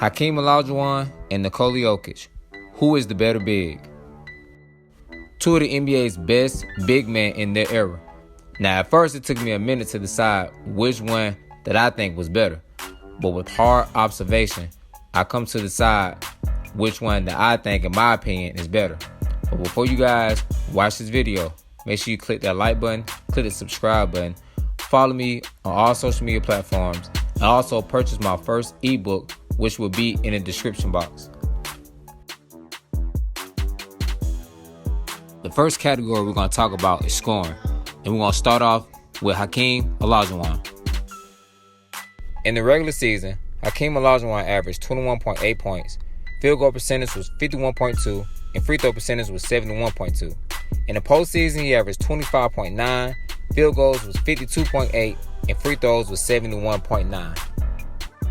Hakeem Olajuwon and Nikola Jokic. Who is the better big? Two of the NBA's best big men in their era. Now, at first, it took me a minute to decide which one that I think was better. But with hard observation, I come to decide which one that I think, in my opinion, is better. But before you guys watch this video, make sure you click that like button, click the subscribe button, follow me on all social media platforms, and also purchase my first ebook, which will be in the description box. The first category we're going to talk about is scoring, and we're going to start off with Hakeem Olajuwon. In the regular season, Hakeem Olajuwon averaged 21.8 points, field goal percentage was 51.2, and free throw percentage was 71.2. In the postseason, he averaged 25.9, field goals was 52.8, and free throws was 71.9.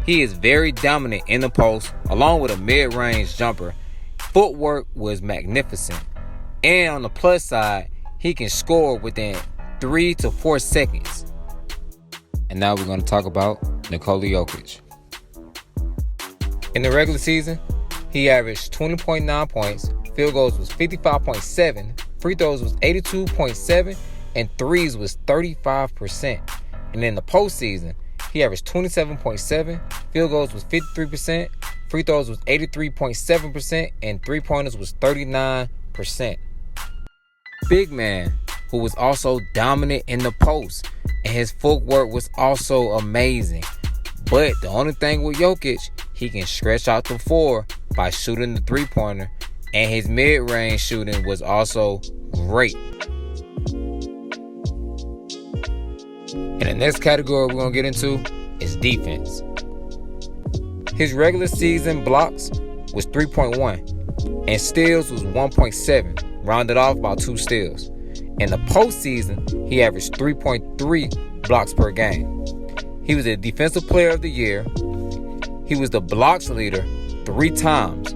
He is very dominant in the post, along with a mid-range jumper. Footwork was magnificent. And on the plus side, he can score within 3 to 4 seconds. And now we're going to talk about Nikola Jokic. In the regular season, he averaged 20.9 points, field goals was 55.7, free throws was 82.7, and threes was 35%. And in the postseason, he averaged 27.7, field goals was 53%, free throws was 83.7%, and three-pointers was 39%. Big man, who was also dominant in the post, and his footwork was also amazing. But the only thing with Jokic, he can stretch out the floor by shooting the three-pointer, and his mid-range shooting was also great. And the next category we're going to get into is defense. His regular season blocks was 3.1 and steals was 1.7, rounded off by 2 steals. In the postseason, he averaged 3.3 blocks per game. He was the Defensive Player of the Year. He was the blocks leader 3 times,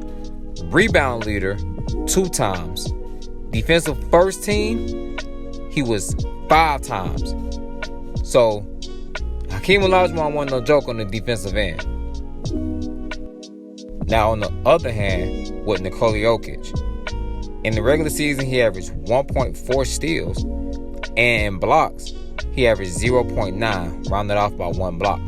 rebound leader 2 times, defensive first team, he was 5 times. So, Hakeem Olajuwon wasn't no joke on the defensive end. Now, on the other hand, with Nikola Jokic, in the regular season, he averaged 1.4 steals, and in blocks, he averaged 0.9, rounded off by 1 block.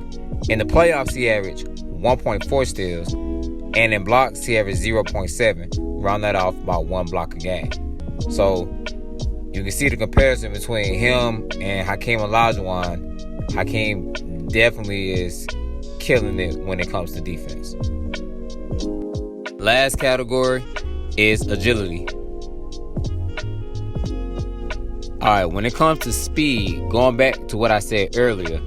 In the playoffs, he averaged 1.4 steals, and in blocks, he averaged 0.7, rounded off by 1 block a game. So, you can see the comparison between him and Hakeem Olajuwon. Hakeem definitely is killing it when it comes to defense. Last category is agility. Alright, when it comes to speed, going back to what I said earlier,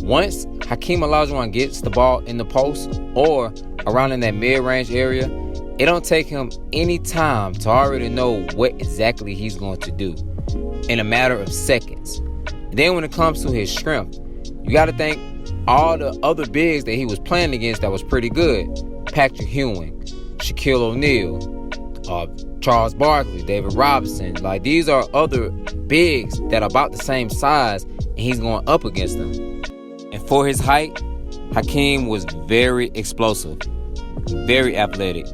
once Hakeem Olajuwon gets the ball in the post or around in that mid-range area, it don't take him any time to already know what exactly he's going to do in a matter of seconds. And then when it comes to his strength, you got to think all the other bigs that he was playing against that was pretty good. Patrick Ewing, Shaquille O'Neal, Charles Barkley, David Robinson. Like, these are other bigs that are about the same size, and he's going up against them. And for his height, Hakeem was very explosive, very athletic.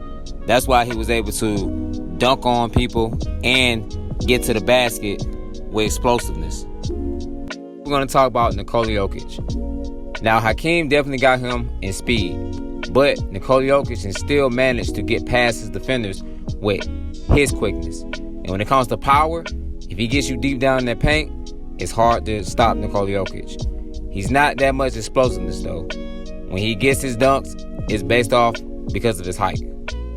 That's why he was able to dunk on people and get to the basket with explosiveness. We're going to talk about Nikola Jokic. Now, Hakeem definitely got him in speed, but Nikola Jokic can still manage to get past his defenders with his quickness. And when it comes to power, if he gets you deep down in that paint, it's hard to stop Nikola Jokic. He's not that much explosiveness, though. When he gets his dunks, it's based off because of his height.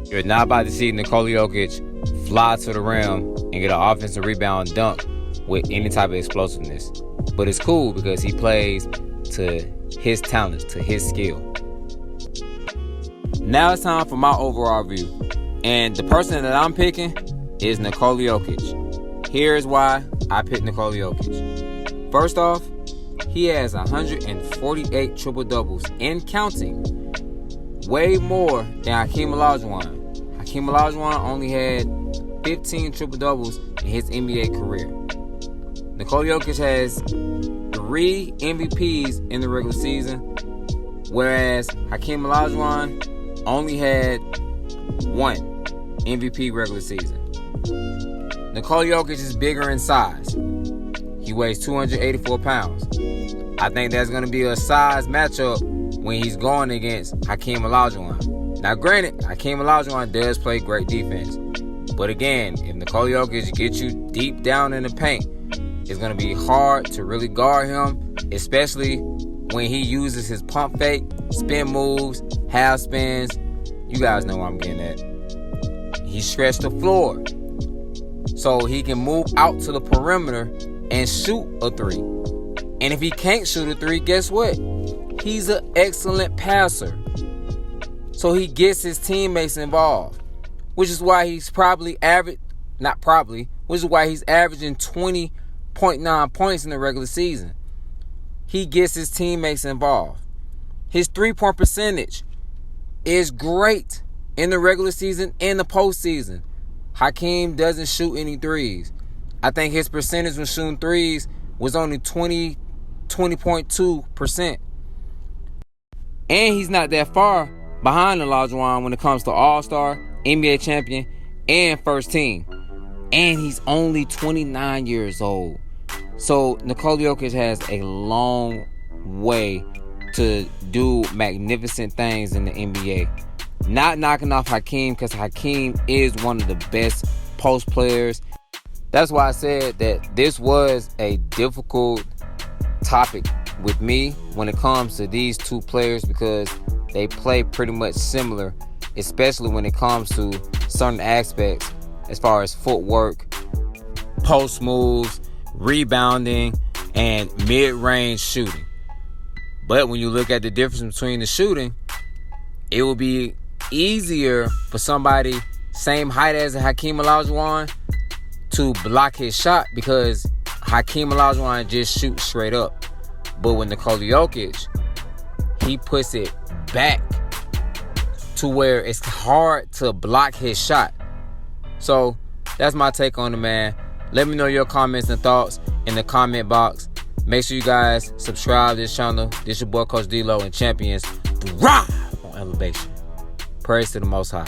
You're not about to see Nikola Jokic fly to the rim and get an offensive rebound dunk with any type of explosiveness. But it's cool because he plays to his talents, to his skill. Now it's time for my overall view. And the person that I'm picking is Nikola Jokic. Here's why I picked Nikola Jokic. First off, he has 148 triple-doubles and counting. Way more than Hakeem Olajuwon. Hakeem Olajuwon only had 15 triple-doubles in his NBA career. Nikola Jokic has 3 MVPs in the regular season, whereas Hakeem Olajuwon only had one MVP regular season. Nikola Jokic is bigger in size. He weighs 284 pounds. I think that's going to be a size matchup when he's going against Hakeem Olajuwon. Now, granted, Hakeem Olajuwon does play great defense. But again, if Nikola Jokic gets you deep down in the paint, it's going to be hard to really guard him, especially when he uses his pump fake, spin moves, half spins. You guys know what I'm getting at. He stretched the floor so he can move out to the perimeter and shoot a three. And if he can't shoot a three, guess what? He's an excellent passer. So he gets his teammates involved, which is why he's which is why he's averaging 20.9 points in the regular season. He gets his teammates involved. His three-point percentage is great in the regular season and the postseason. Hakeem doesn't shoot any threes. I think his percentage when shooting threes was only 20.2%. And he's not that far behind Olajuwon when it comes to All-Star, NBA champion, and first team. And he's only 29 years old. So Nikola Jokic has a long way to do magnificent things in the NBA. Not knocking off Hakeem, because Hakeem is one of the best post players. That's why I said that this was a difficult topic with me when it comes to these two players, because they play pretty much similar, especially when it comes to certain aspects as far as footwork, post moves, rebounding, and mid-range shooting. But when you look at the difference between the shooting, it will be easier for somebody same height as Hakeem Olajuwon to block his shot, because Hakeem Olajuwon just shoots straight up. But with Nikola Jokic, he puts it back to where it's hard to block his shot. So that's my take on it, man. Let me know your comments and thoughts in the comment box. Make sure you guys subscribe to this channel. This your boy Coach D-Lo, and champions thrive on elevation. Praise to the Most High.